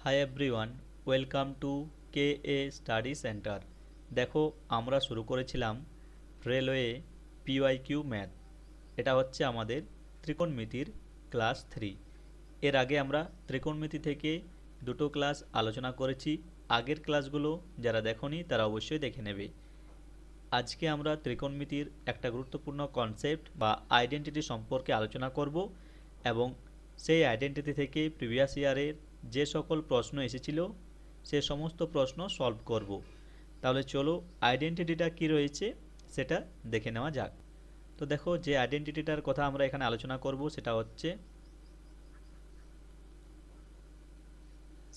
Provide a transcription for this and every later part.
Hi everyone, welcome to K a study centre. দেখো, আমরা শুরু করেছিলাম রেলওয়ে পিওয়াইকিউ ম্যাথ। এটা হচ্ছে আমাদের ত্রিকোণমিতির ক্লাস 3। এর আগে আমরা ত্রিকোণমিতি থেকে দুটো ক্লাস আলোচনা করেছি। আগের ক্লাসগুলো যারা দেখোনি তারা অবশ্যই দেখে নেবে। আজকে আমরা ত্রিকোণমিতির একটা গুরুত্বপূর্ণ কনসেপ্ট বা আইডেন্টিটি সম্পর্কে আলোচনা করব এবং সেই আইডেন্টিটি থেকে প্রিভিয়াস ইয়ারের যে সকল প্রশ্ন এসেছিল সে সমস্ত প্রশ্ন সলভ করব। তাহলে চলো আইডেন্টিটিটা কি রয়েছে সেটা দেখে নেওয়া যাক। তো দেখো, যে আইডেন্টিটিটার কথা আমরা এখানে আলোচনা করব সেটা হচ্ছে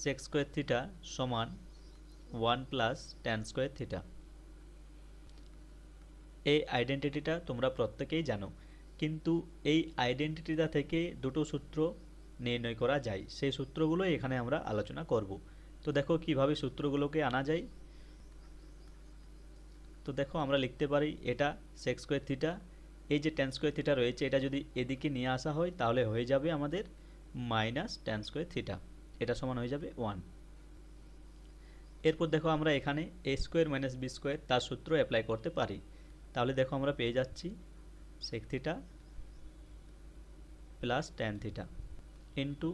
sec স্কয়ার থিটা সমান 1 প্লাস tan স্কয়ার থিটা। এই আইডেন্টিটিটা তোমরা প্রত্যেকেই জানো, কিন্তু এই আইডেন্টিটিটা থেকে দুটো সূত্র নির্ণয় করা যায়। সেই সূত্রগুলোই এখানে আমরা আলোচনা করব। তো দেখো কিভাবে সূত্রগুলোকে আনা যায়। তো দেখো, আমরা লিখতে পারি এটা sec স্কয়ার থিটা, এই যে tan স্কয়ার থিটা রয়েছে এটা যদি এদিকে নিয়ে আসা হয় তাহলে হয়ে যাবে আমাদের মাইনাস tan স্কয়ার থিটা, এটা সমান হয়ে যাবে 1। এরপর দেখো, আমরা এখানে a square minus b square তার সূত্র অ্যাপ্লাই করতে পারি। তাহলে দেখো আমরা পেয়ে যাচ্ছি sec theta plus tan theta into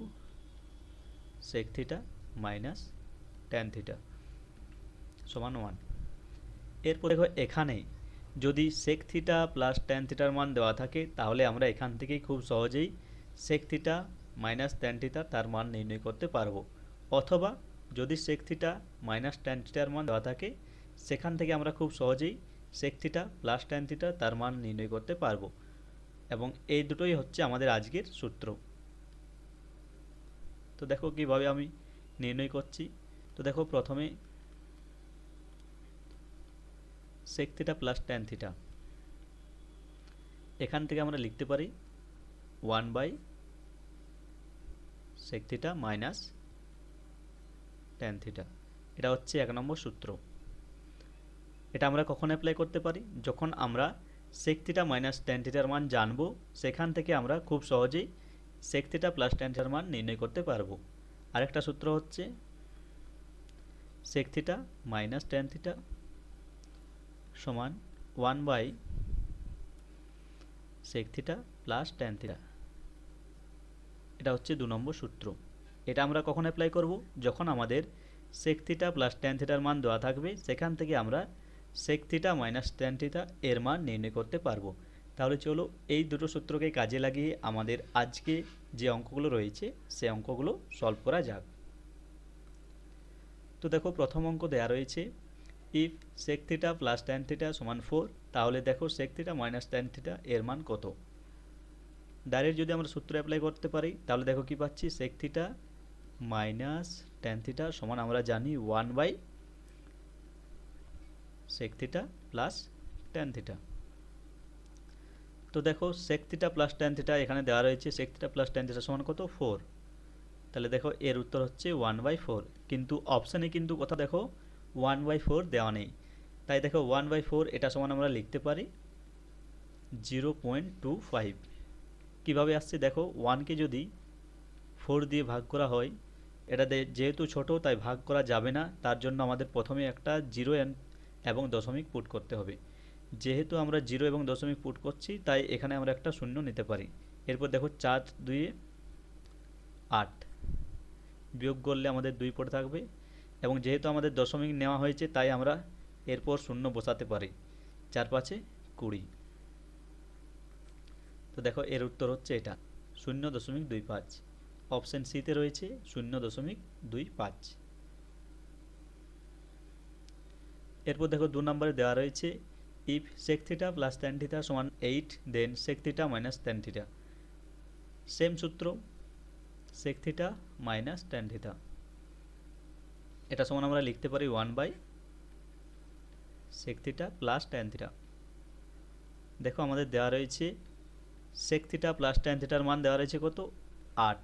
sec theta minus tan theta সমান 1। এরপর দেখো, এখানে যদি sec থিটা প্লাস tan থিটার মান দেওয়া থাকে তাহলে আমরা এখান থেকেই খুব সহজেই sec theta minus tan theta তার মান নির্ণয় করতে পারবো। অথবা যদি sec থিটা মাইনাস tan থিটার মান দেওয়া থাকে সেখান থেকে আমরা খুব সহজেই sec theta plus tan theta তার মান নির্ণয় করতে পারবো। এবং এই দুটোই হচ্ছে আমাদের আজকের সূত্র। তো দেখো কিভাবে আমি নির্ণয় করছি। তো দেখো, প্রথমে sec theta plus tan theta, এখান থেকে আমরা লিখতে পারি 1 by sec theta minus tan theta. এটা হচ্ছে 1 নম্বর সূত্র। এটা আমরা কখন অ্যাপ্লাই করতে পারি? যখন আমরা sec থিটা মাইনাস tan থিটার মান জানবো, সেখান থেকে আমরা খুব সহজেই sec থিটা প্লাস tan থিটার মান নির্ণয় করতে পারবো। আরেকটা সূত্র হচ্ছে sec theta minus tan theta সমান 1 by sec theta plus tan theta. এটা হচ্ছে 2 নম্বর সূত্র। এটা আমরা কখন অ্যাপ্লাই করব? যখন আমাদের sec থিটা প্লাস tan থিটার মান দেওয়া থাকবে, সেখান থেকে আমরা sec theta minus tan theta এর মান নির্ণয় করতে পারবো। তাহলে চলো এই দুটো সূত্রকে কাজে লাগিয়ে আমাদের আজকে যে অঙ্কগুলো রয়েছে সেই অঙ্কগুলো সলভ করা যাক। তো দেখো, প্রথম অঙ্ক দেয়া রয়েছে if sec theta plus tan theta সমান 4, তাহলে দেখো sec theta minus tan theta এর মান কত। ডাইরেক্ট যদি আমরা সূত্র অ্যাপ্লাই করতে পারি তাহলে দেখো কি পাচ্ছি, sec theta minus tan theta সমান আমরা জানি 1 by sec theta plus tan theta. তো দেখো, sec theta plus tan theta এখানে দেওয়া রয়েছে, sec theta plus tan theta সমান কত? 4। তাহলে দেখো এর উত্তর হচ্ছে 1 বাই 4। কিন্তু অপশানে কিন্তু কথা দেখো 1 বাই 4 দেওয়া নেই। তাই দেখো 1 বাই 4 এটা সমান আমরা লিখতে পারি 0.25। কীভাবে আসছে দেখো, 1কে যদি 4 দিয়ে ভাগ করা হয়, এটা যেহেতু ছোট তাই ভাগ করা যাবে না, তার জন্য আমাদের প্রথমে একটা 0 এবং দশমিক পুট করতে হবে। যেহেতু আমরা 0 এবং দশমিক পুট করছি তাই এখানে আমরা একটা শূন্য নিতে পারি। এরপর দেখো 4 2 8, বিয়োগ করলে আমাদের 2 পড়ে থাকবে, এবং যেহেতু আমাদের দশমিক নেওয়া হয়েছে তাই আমরা এরপর শূন্য বসাতে পারি। 4 5 20। তো দেখো এর উত্তর হচ্ছে এটা 0.25। অপশন সিতে রয়েছে 0.25। এরপর দেখো 2 নম্বরে দেওয়া রয়েছে if sec theta plus tan theta সমান 8 then sec theta minus tan theta. Same সূত্র, sec theta minus tan theta, এটা সমান আমরা লিখতে পারি 1 by sec theta plus tan theta. দেখো আমাদের দেওয়া রয়েছে sec থিটা প্লাস tan থিটার মান দেওয়া রয়েছে কত? 8।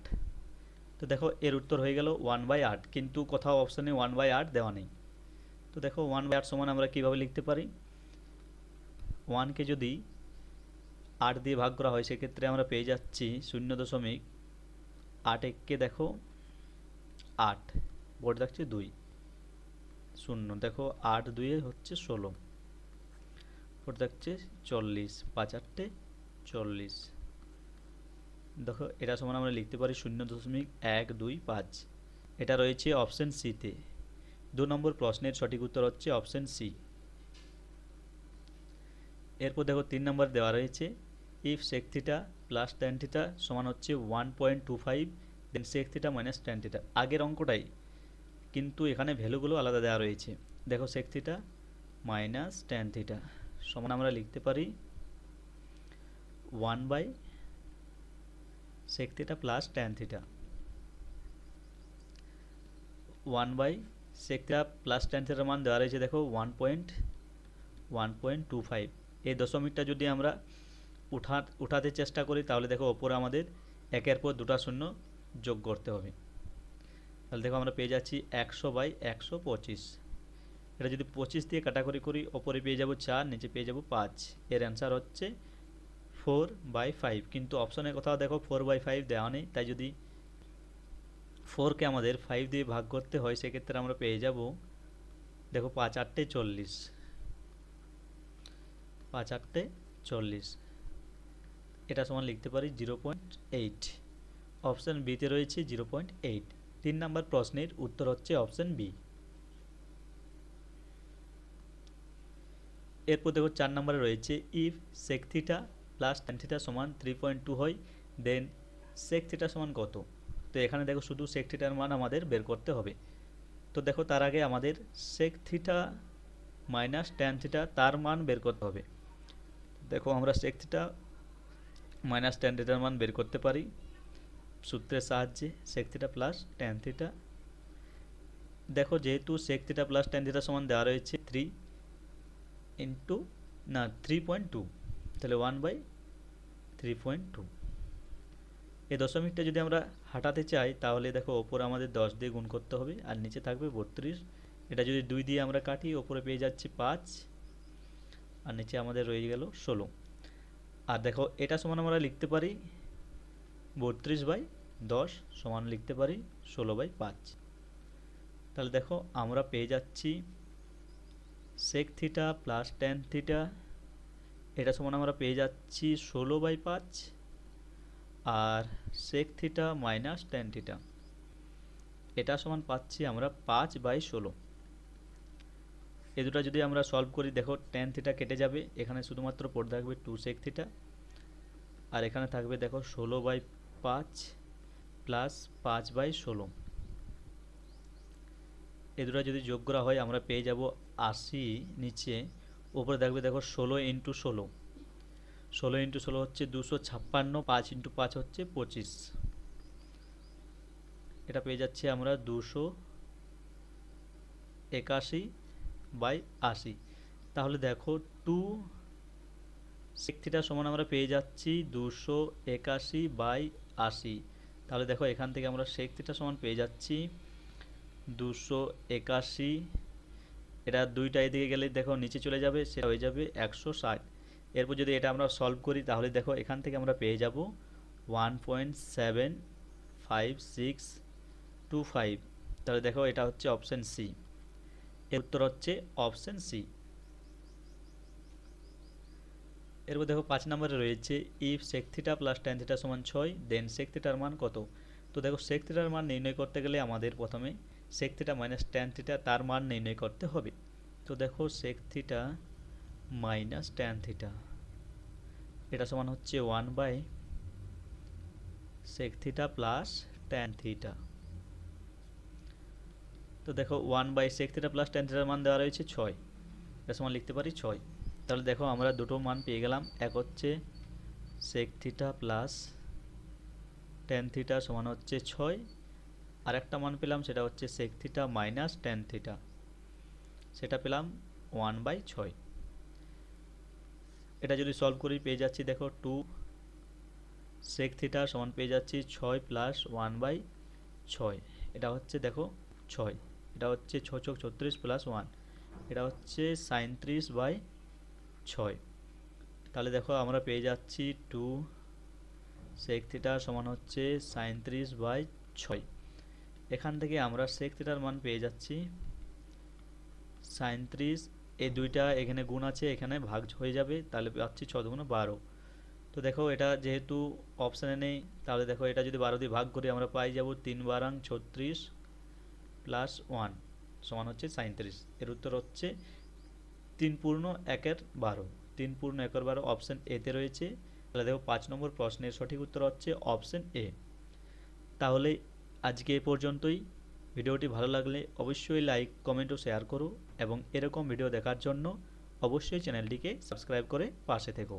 তো দেখো এর উত্তর হয়ে গেল 1 বাই 8, কিন্তু কোথাও অপশানে 1 বাই 8 দেওয়া নেই। তো দেখো 1 বাই 8 সমান আমরা কীভাবে লিখতে পারি? 1কে যদি 8 দিয়ে ভাগ করা হয় সেক্ষেত্রে আমরা পেয়ে যাচ্ছি 0.8 কে দেখো 8, বোর্ডে থাকছে 2 শূন্য। দেখো 8 2 হচ্ছে 16, বোর্ডে থাকছে 40, 5 8 40। দেখো এটা সমান আমরা লিখতে পারি 0.125। এটা রয়েছে অপশন সিতে। 2 নম্বর প্রশ্নের সঠিক উত্তর হচ্ছে অপশন সি। এরপর দেখো 3 নম্বর দেওয়া রয়েছে if sec theta plus tan theta সমান হচ্ছে 1.25 দেন sec theta minus tan theta. আগের অঙ্কটাই, কিন্তু এখানে ভ্যালুগুলো আলাদা দেওয়া রয়েছে। দেখো sec theta minus tan theta সমান আমরা লিখতে পারি 1 by sec theta plus tan theta, 1 by sec theta plus tan থিটার মান দেওয়া রয়েছে দেখো 1.25। এই দশমিকটা যদি আমরা উঠাতে চেষ্টা করি তাহলে দেখো ওপরে আমাদের একের পর দুটা শূন্য যোগ করতে হবে। তাহলে দেখো আমরা পেয়ে যাচ্ছি 100 বাই 125। এটা যদি 25 দিয়ে কাটাকুটি করি ওপরে পেয়ে যাব 4, নিচে পেয়ে যাব 5। এর অ্যান্সার হচ্ছে 4/5। কিন্তু অপশনের কোথাও দেখো 4/5 দেওয়া নেই, তাই যদি 4কে আমাদের 5 দিয়ে ভাগ করতে হয় সেক্ষেত্রে আমরা পেয়ে যাব দেখো 5 8 40, 5 8 40। এটা সমান লিখতে পারি 0.8। অপশন বিতে রয়েছে 0.8। 3 নম্বর প্রশ্নের উত্তর হচ্ছে অপশন বি। এরপর দেখো 4 নম্বরে রয়েছে if sec theta plus tan theta সমান 3.2 হয় দেন sec থিটা সমান কত। তো এখানে দেখো শুধু sec থিটার মান আমাদের বের করতে হবে। তো দেখো তার আগে আমাদের sec theta minus tan theta তার মান বের করতে হবে। দেখো আমরা sec থিটা মাইনাস tan থিটার মান বের করতে পারি সূত্রের সাহায্যে sec theta plus tan theta. দেখো যেহেতু sec theta plus tan theta সমান দেওয়া রয়েছে 3.2, তাহলে 1/3.2। এই দশমিকটা যদি আমরা হাঁটাতে চাই তাহলে দেখো ওপরে আমাদের 10 দিয়ে গুণ করতে হবে আর নিচে থাকবে 32। এটা যদি 2 দিয়ে আমরা কাটি ওপরে পেয়ে যাচ্ছি 5 আর নিচে আমাদের রয়ে গেল 16। আর দেখো এটা সমান আমরা লিখতে পারি 32/10 সমান লিখতে পারি 16/5। তাহলে দেখো আমরা পেয়ে যাচ্ছি sec theta plus tan theta, এটা সমান আমরা পেয়ে যাচ্ছি 16/5 আর sec theta minus tan theta এটা সমান পাচ্ছি আমরা 5/16। এই দুটো যদি আমরা সলভ করি দেখো tan থিটা কেটে যাবে, এখানে শুধুমাত্র পড়ে থাকবে 2 sec থিটা আর এখানে থাকবে দেখো 16/5 প্লাস 5/16। এই দুটো যদি যোগ করা হয় আমরা পেয়ে যাব 80। নিচে উপরে থাকবে দেখো 16 × 16, 16 × 16 হচ্ছে 256, 5 × 5 হচ্ছে 25। এটা পেয়ে যাচ্ছি আমরা 281/80। তাহলে দেখো 2 sec থিটা সমান আমরা পেয়ে যাচ্ছি 281/80। তাহলে দেখো এখান থেকে আমরা sec থিটা সমান পেয়ে যাচ্ছি 281। এটা দুইটা এদিকে গেলে দেখো নিচে চলে যাবে, সেটা হয়ে যাবে 160। এরপর যদি এটা আমরা সলভ করি তাহলে দেখো এখান থেকে আমরা পেয়ে যাব 1.75625। তাহলে দেখো এটা হচ্ছে অপশন সি। এর উত্তর হচ্ছে অপশন সি। এরপর দেখো 5 নম্বরে রয়েছে if sec theta plus tan theta সমান 6 দেন sec থিটার মান কত। তো দেখো sec থিটার মান নির্ণয় করতে গেলে আমাদের প্রথমে sec theta minus tan theta তার মান নির্ণয় করতে হবে। তো দেখো sec theta minus tan theta এটা সমান হচ্ছে 1/sec theta plus tan theta. তো দেখো 1/sec থিটা প্লাস tan থিটার মান দেওয়া রয়েছে 6, এটা সমান লিখতে পারি 6। তাহলে দেখো আমরা দুটো মান পেয়ে গেলাম, এক হচ্ছে sec theta plus tan theta সমান হচ্ছে 6, আর একটা মান পেলাম সেটা হচ্ছে sec theta minus tan theta, সেটা পেলাম 1/6। এটা যদি সলভ করি পেয়ে যাচ্ছি দেখো 2 sec থিটা সমান পেয়ে যাচ্ছি 6 প্লাস 1/6। এটা হচ্ছে দেখো 6, এটা হচ্ছে 6 × 36 প্লাস 1, এটা হচ্ছে 37/6। তাহলে দেখো আমরা পেয়ে যাচ্ছি 2 sec থিটা সমান হচ্ছে 37/6। এখান থেকে আমরা sec থিটার মান পেয়ে যাচ্ছি sin 30, এই দুইটা এখানে গুণ আছে, এখানে ভাগ হয়ে যাবে, তাহলে পাচ্ছি 6 দুগুণ 12। তো দেখো এটা যেহেতু অপশানে নেই, তাহলে দেখো এটা যদি 12 দিয়ে ভাগ করি আমরা পাই যাব 3 বারাং 36 প্লাস 1 সমান হচ্ছে sin 30। এর উত্তর হচ্ছে 3 পূর্ণ 1/12। 3 পূর্ণ 1/12 অপশন এ তে রয়েছে। তাহলে দেখো 5 নম্বর প্রশ্নের সঠিক উত্তর হচ্ছে অপশন এ। তাহলে আজকে এ পর্যন্তই। ভিডিওটি ভালো লাগলে অবশ্যই লাইক, কমেন্ট ও শেয়ার করো এবং এরকম ভিডিও দেখার জন্য অবশ্যই চ্যানেলটিকে সাবস্ক্রাইব করে পাশে থেকো।